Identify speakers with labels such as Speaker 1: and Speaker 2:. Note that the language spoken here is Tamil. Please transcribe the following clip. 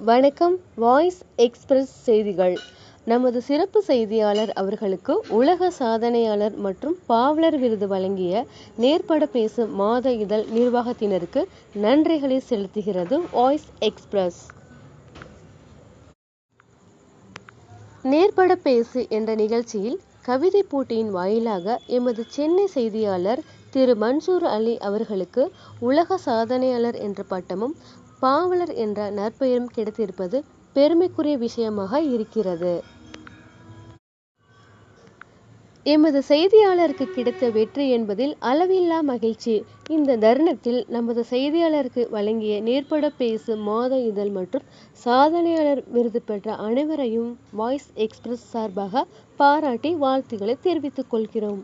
Speaker 1: வணக்கம். வாய்ஸ் எக்ஸ்பிரஸ் செய்திகள். நமது சிறப்பு செய்தியாளர் அவர்களுக்கு உலக சாதனையாளர் மற்றும் பாவலர் விருது வழங்கிய நேர்பட பேசு மாத இதழ் நிர்வாகத்தினருக்கு நன்றிகளை செலுத்துகிறது வாய்ஸ் எக்ஸ்பிரஸ். நேர்பட பேசு என்ற நிகழ்ச்சியில் கவிதை போட்டியின் வாயிலாக எமது சென்னை செய்தியாளர் திரு மன்சூர் அலி அவர்களுக்கு உலக சாதனையாளர் என்ற பட்டமும் பாவலர் என்ற நற்பெயரும் கிடைத்திருப்பது பெருமைக்குரிய விஷயமாக இருக்கிறது. எமது செய்தியாளருக்கு கிடைத்த வெற்றி என்பதில் அளவில்லா மகிழ்ச்சி. இந்த தருணத்தில் நமது செய்தியாளருக்கு வழங்கிய நேர்பட பேசு மாத இதழ் மற்றும் சாதனையாளர் விருது பெற்ற அனைவரையும் வாய்ஸ் எக்ஸ்பிரஸ் சார்பாக பாராட்டி வாழ்த்துக்களை தெரிவித்துக் கொள்கிறோம்.